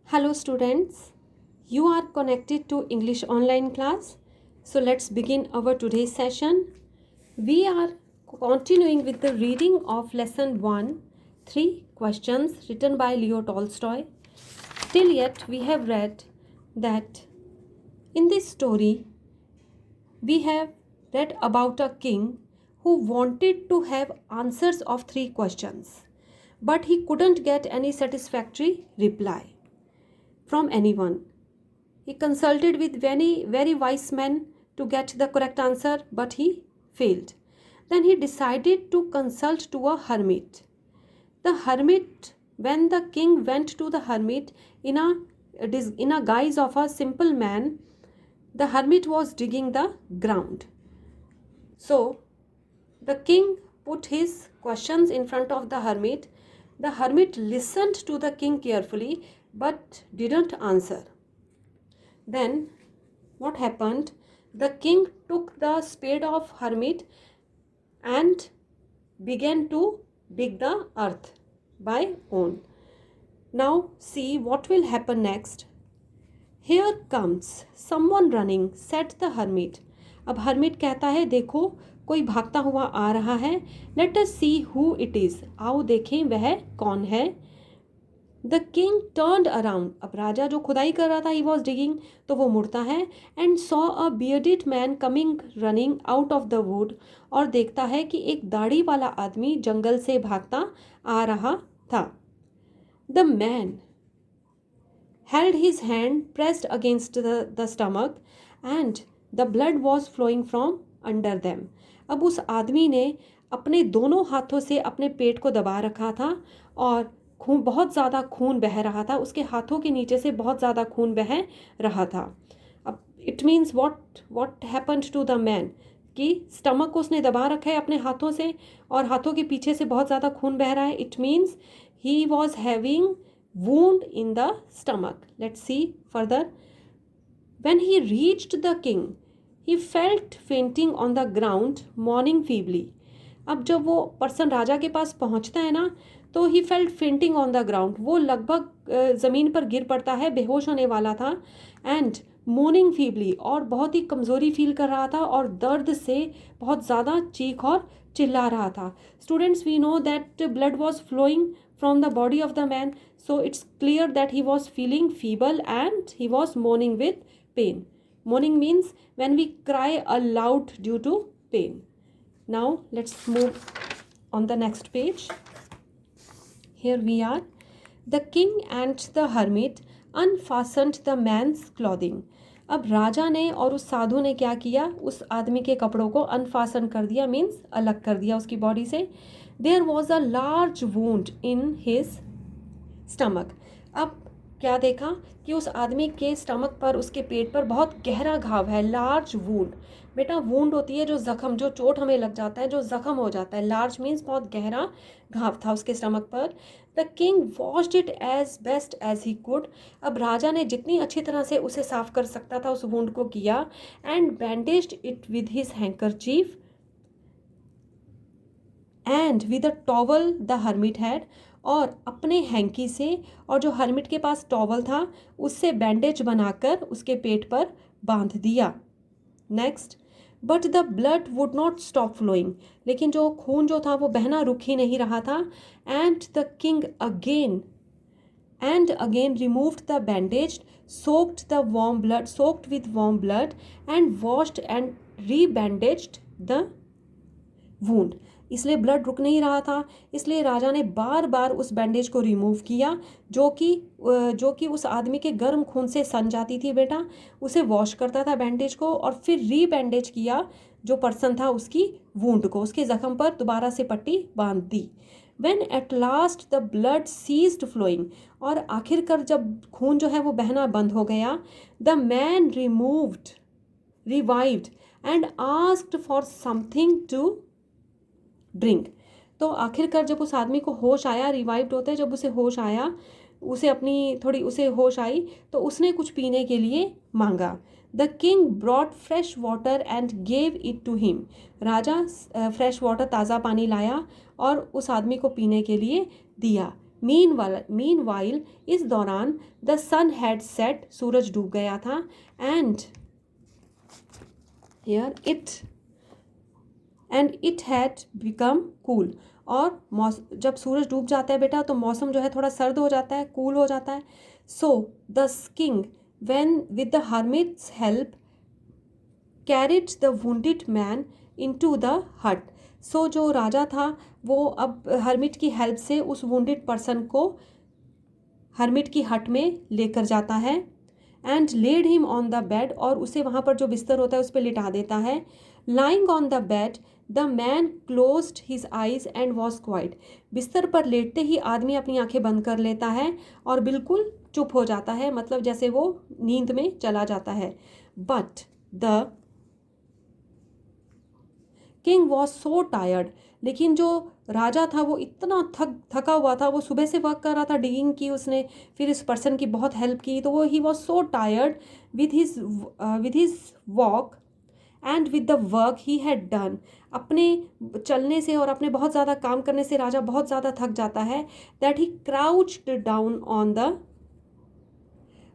Hello students, you are connected to English online class. So let's begin our today's session. We are continuing with the reading of lesson 1, 3 questions written by Leo Tolstoy. Till yet we have read that in this story we have read about a king who wanted to have answers of 3 questions, but he couldn't get any satisfactory reply from anyone. He consulted with very wise men to get the correct answer, but he failed. Then he decided to consult to a hermit. When the king went to the hermit in a guise of a simple man, the hermit was digging the ground. So the king put his questions in front of the hermit. The hermit listened to the king carefully but didn't answer. Then what happened? The king took the spade of hermit and began to dig the earth by own. Now see what will happen next. Here comes someone running, said the hermit. अब hermit कहता है देखो कोई भागता हुआ आ रहा है. Let us see who it is. आओ देखें वह कौन है. The king turned around. अब राजा जो खुदाई कर रहा था, he was digging, तो वो मुड़ता है and saw a bearded man coming running out of the wood. और देखता है कि एक दाढ़ी वाला आदमी जंगल से भागता आ रहा था. The man held his hand pressed against the stomach and the blood was flowing from under them. अब उस आदमी ने अपने दोनों हाथों से अपने पेट को दबा रखा था और खून बहुत ज़्यादा खून बह रहा था. उसके हाथों के नीचे से बहुत ज़्यादा खून बह रहा था. अब it means what happened to the man कि स्टमक को उसने दबा रखा है अपने हाथों से और हाथों के पीछे से बहुत ज़्यादा खून बह रहा है. It means he was having wound in the stomach. Let's see further. When he reached the king, he felt fainting on the ground, mourning feebly. अब जब वो पर्सन राजा के पास पहुंचता है ना, तो he felt fainting on the ground. वो लगभग ज़मीन पर गिर पड़ता है, बेहोश होने वाला था. एंड मोर्निंग फीबली, और बहुत ही कमज़ोरी फील कर रहा था और दर्द से बहुत ज़्यादा चीख और चिल्ला रहा था. Students, we know that blood was flowing from the body of the man, so it's clear that he was feeling feeble and he was mourning with pain. Mourning means when we cry aloud due to pain. Now let's move on the next page. Here we are. The king and the hermit unfastened the man's clothing. अब राजा ने और उस साधु ने क्या किया, उस आदमी के कपड़ों को अनफासन कर दिया, मीन्स अलग कर दिया उसकी बॉडी से. There was a large wound in his stomach. अब क्या देखा कि उस आदमी के स्टमक पर, उसके पेट पर बहुत गहरा घाव है. लार्ज वूंड, बेटा वूंड होती है जो जख्म, जो चोट हमें लग जाता है, जो जख्म हो जाता है. लार्ज मीन्स बहुत गहरा घाव था उसके स्टमक पर. The king washed it as best as he could. अब राजा ने जितनी अच्छी तरह से उसे साफ कर सकता था उस वूंड को किया. And bandaged it with his handkerchief and with a towel the hermit had. और अपने हैंकी से और जो हर्मिट के पास टॉवल था उससे बैंडेज बनाकर उसके पेट पर बांध दिया. Next. But the blood would not stop flowing. लेकिन जो खून जो था वो बहना रुक ही नहीं रहा था. And the king again removed the bandage, soaked with warm blood and washed and rebandaged the wound. इसलिए ब्लड रुक नहीं रहा था, इसलिए राजा ने बार बार उस बैंडेज को रिमूव किया जो कि उस आदमी के गर्म खून से सन जाती थी. बेटा उसे वॉश करता था बैंडेज को और फिर रीबैंडेज किया जो पर्सन था उसकी वूंड को, उसके ज़ख्म पर दोबारा से पट्टी बांध दी. When at last the blood ceased flowing, और आखिरकार जब खून जो है वो बहना बंद हो गया, the man revived and asked for something to drink. तो आखिरकार जब उस आदमी को होश आया, रिवाइव्ड होता है जब उसे होश आया, उसे होश आई तो उसने कुछ पीने के लिए मांगा. The king brought fresh water and gave it to him. राजा फ्रेश वाटर, ताज़ा पानी लाया और उस आदमी को पीने के लिए दिया. मीनवाइल इस दौरान द सन हैड सेट, सूरज डूब गया था, and it had become cool, और जब सूरज डूब जाता है बेटा तो मौसम जो है थोड़ा सर्द हो जाता है, कूल हो जाता है. So the king when with the hermits help carried the wounded man into the हट. सो जो राजा था वो अब हर्मिट की हेल्प से उस वुंडेड पर्सन को हर्मिट की हट में लेकर जाता है, and led him on the bed, और उसे वहाँ पर जो बिस्तर होता है उस पर लिटा देता है. Lying on the bed the man closed his eyes and was quite. बिस्तर पर लेटते ही आदमी अपनी आंखें बंद कर लेता है और बिल्कुल चुप हो जाता है, मतलब जैसे वो नींद में चला जाता है. But the king was so tired, लेकिन जो राजा था वो इतना थका हुआ था, वो सुबह से वर्क कर रहा था, डिगिंग की उसने, फिर इस पर्सन की बहुत हेल्प की, तो वो he was so tired with his walk and with the work he had done. अपने चलने से और अपने बहुत ज़्यादा काम करने से राजा बहुत ज़्यादा थक जाता है. That he crouched down on the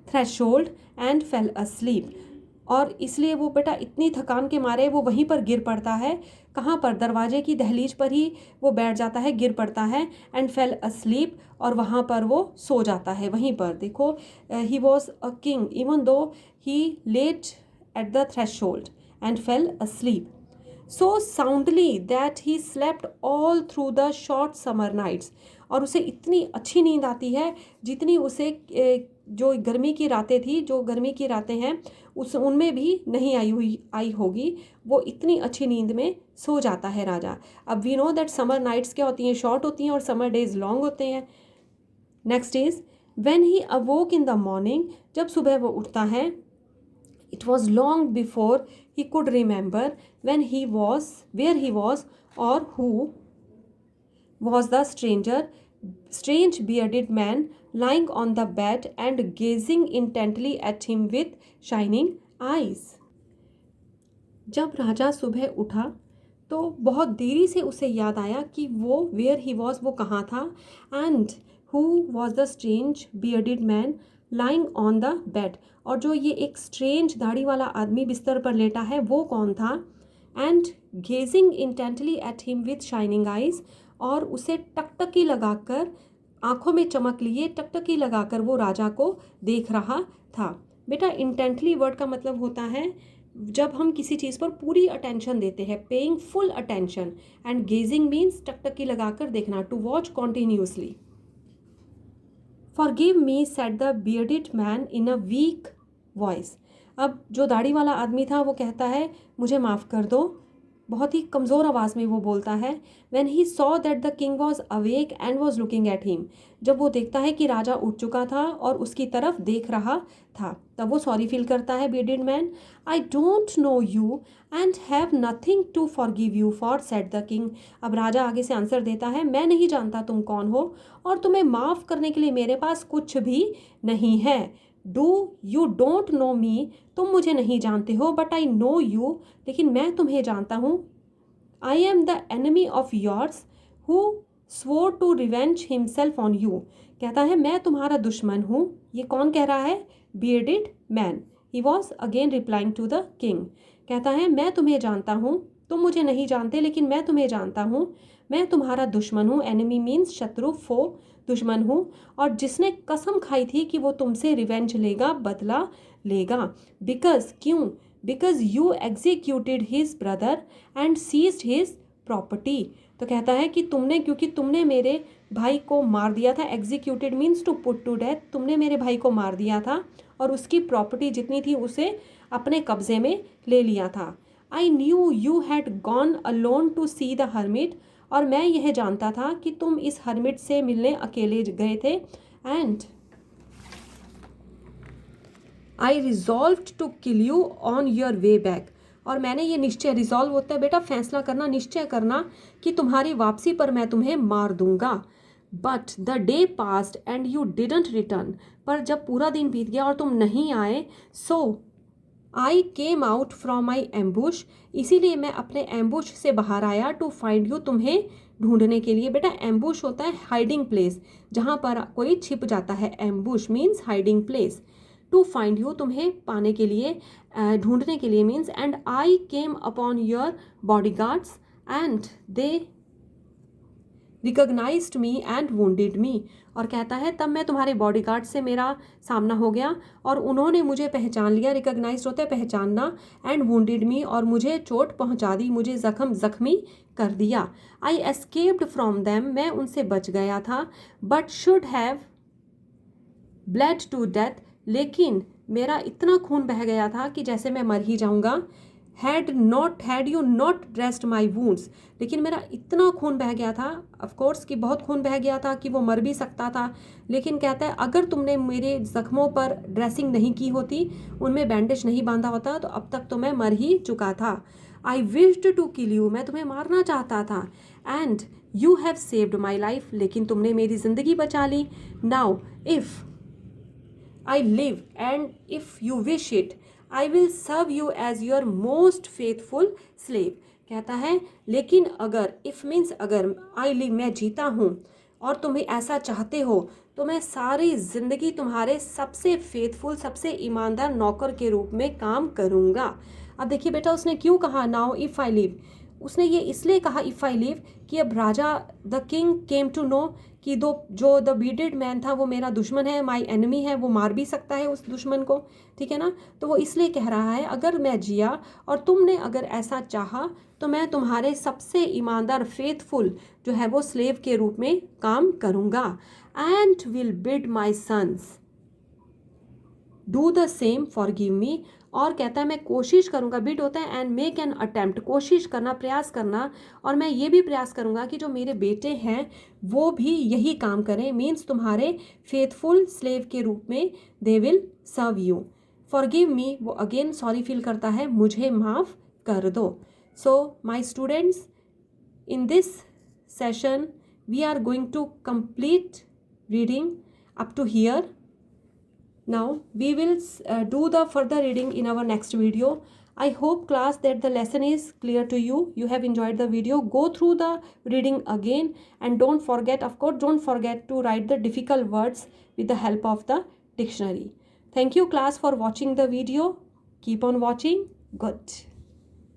threshold and fell asleep. और इसलिए वो बेटा इतनी थकान के मारे वो वहीं पर गिर पड़ता है. कहाँ पर? दरवाजे की दहलीज पर ही वो बैठ जाता है, गिर पड़ता है, एंड फेल अस्लीप, और वहाँ पर वो सो जाता है वहीं पर. देखो, he was a king even though he laid at the threshold and fell asleep so soundly that he slept all through the short summer nights. और उसे इतनी अच्छी नींद आती है जितनी उसे जो गर्मी की रातें थी, जो गर्मी की रातें हैं उनमें भी नहीं आई होगी. वो इतनी अच्छी नींद में सो जाता है राजा. अब we know that summer nights क्या होती हैं, शॉर्ट होती हैं, और समर डेज लॉन्ग होते हैं. Next is when he अवोक in the morning. जब सुबह वो उठता है, it was long before he could remember where he was or who was the strange bearded man lying on the bed and gazing intently at him with shining eyes. जब राजा सुबह उठा तो बहुत देरी से उसे याद आया कि वो वेयर ही वॉज, वो कहाँ था, and who was the strange bearded man lying on the bed. और जो ये एक स्ट्रेंज दाढ़ी वाला आदमी बिस्तर पर लेटा है वो कौन था, and gazing intently at him with shining eyes. और उसे टकटकी लगाकर, आंखों में चमक लिए टकटकी लगाकर वो राजा को देख रहा था. बेटा इंटेंटली वर्ड का मतलब होता है जब हम किसी चीज़ पर पूरी अटेंशन देते हैं, paying full attention, and gazing means टकटकी लगाकर देखना, to watch continuously. Forgive me, said the bearded man in a weak voice. अब जो दाढ़ी वाला आदमी था वो कहता है मुझे माफ़ कर दो, बहुत ही कमज़ोर आवाज़ में वो बोलता है. When he saw that the king was awake and was looking at him. जब वो देखता है कि राजा उठ चुका था और उसकी तरफ देख रहा था, तब वो सॉरी फील करता है. bearded man, I don't know you and have nothing to forgive you for, said the king. अब राजा आगे से आंसर देता है, मैं नहीं जानता तुम कौन हो और तुम्हें माफ़ करने के लिए मेरे पास कुछ भी नहीं है. यू डोंट नो मी, तुम मुझे नहीं जानते हो, बट आई नो यू, लेकिन मैं तुम्हें जानता हूँ. I am the enemy of yours who swore to revenge himself on you. कहता है मैं तुम्हारा दुश्मन हूँ. ये कौन कह रहा है? Bearded man. He was again replying to the king. कहता है मैं तुम्हें जानता हूँ, तुम मुझे नहीं जानते, लेकिन मैं तुम्हें जानता हूँ. मैं तुम्हारा दुश्मन हूँ. एनिमी मीन्स शत्रु, फो, दुश्मन हूँ, और जिसने कसम खाई थी कि वो तुमसे रिवेंज लेगा, बदला लेगा. बिकॉज, क्यों? Because you executed his brother and seized his property. तो कहता है कि क्योंकि तुमने मेरे भाई को मार दिया था. Executed means to put to death. तुमने मेरे भाई को मार दिया था और उसकी प्रॉपर्टी जितनी थी उसे अपने कब्जे में ले लिया था. I knew you had gone alone to see the hermit. और मैं यह जानता था कि तुम इस हर्मिट से मिलने अकेले गए थे. And I resolved to kill you on your way back. और मैंने ये निश्चय, रिजॉल्व होता है बेटा फैसला करना, निश्चय करना, कि तुम्हारी वापसी पर मैं तुम्हें मार दूंगा. But the day passed and you didn't return. पर जब पूरा दिन बीत गया और तुम नहीं आए, so I came out from my ambush. इसीलिए मैं अपने एम्बुश से बाहर आया, टू फाइंड यू, तुम्हें ढूंढने के लिए। बेटा एम्बुश होता है हाइडिंग प्लेस, जहाँ पर कोई छिप जाता है। Ambush means hiding place. To find you, तुम्हें पाने के लिए, ढूंढने के लिए means. And I came upon your bodyguards and they recognised me and wounded me. और कहता है तब मैं तुम्हारे बॉडीगार्ड से मेरा सामना हो गया और उन्होंने मुझे पहचान लिया। रिकॉग्नाइज्ड होता है पहचानना, एंड वुंडेड मी, और मुझे चोट पहुंचा दी, मुझे जख्मी कर दिया। आई एस्केप्ड फ्रॉम देम, मैं उनसे बच गया था। But should have bled to death, लेकिन मेरा इतना खून बह गया था कि जैसे मैं मर ही जाऊंगा। Had you not dressed my wounds, लेकिन मेरा इतना खून बह गया था, ऑफकोर्स कि बहुत खून बह गया था कि वो मर भी सकता था। लेकिन कहता है अगर तुमने मेरे जख्मों पर ड्रेसिंग नहीं की होती, उनमें बैंडेज नहीं बांधा होता, तो अब तक तो मैं मर ही चुका था। I wished to kill you, मैं तुम्हें मारना चाहता था। And you have saved my life, लेकिन तुमने मेरी ज़िंदगी बचा ली। Now if I live, and if you wish it, I will serve you as your most faithful slave. कहता है लेकिन अगर, if means अगर, I live मैं जीता हूँ और तुम्हें ऐसा चाहते हो, तो मैं सारी ज़िंदगी तुम्हारे सबसे फेथफुल, सबसे ईमानदार नौकर के रूप में काम करूँगा। अब देखिए बेटा उसने क्यों कहा नाउ इफ़ आई लिव। उसने ये इसलिए कहा इफ़ आई लिव कि अब राजा, the king came to know कि जो द बीडेड मैन था वो मेरा दुश्मन है, माई एनिमी है, वो मार भी सकता है उस दुश्मन को, ठीक है ना। तो वो इसलिए कह रहा है अगर मैं जिया और तुमने अगर ऐसा चाहा, तो मैं तुम्हारे सबसे ईमानदार फेथफुल जो है वो स्लेव के रूप में काम करूँगा। And will bid my sons do the same forgive me. और कहता है मैं कोशिश करूँगा, बिड होता है एंड मेक एन अटेम्प्ट, कोशिश करना, प्रयास करना, और मैं ये भी प्रयास करूँगा कि जो मेरे बेटे हैं वो भी यही काम करें, मीन्स तुम्हारे फेथफुल स्लेव के रूप में they will serve you. Forgive me, वो अगेन सॉरी फील करता है, मुझे माफ़ कर दो। So my students, in this session we are going to complete reading up to here. Now we will do the further reading in our next video. I hope class that the lesson is clear to you. You have enjoyed the video. Go through the reading again, and don't forget, of course, don't forget to write the difficult words with the help of the dictionary. Thank you class for watching the video. Keep on watching. Good.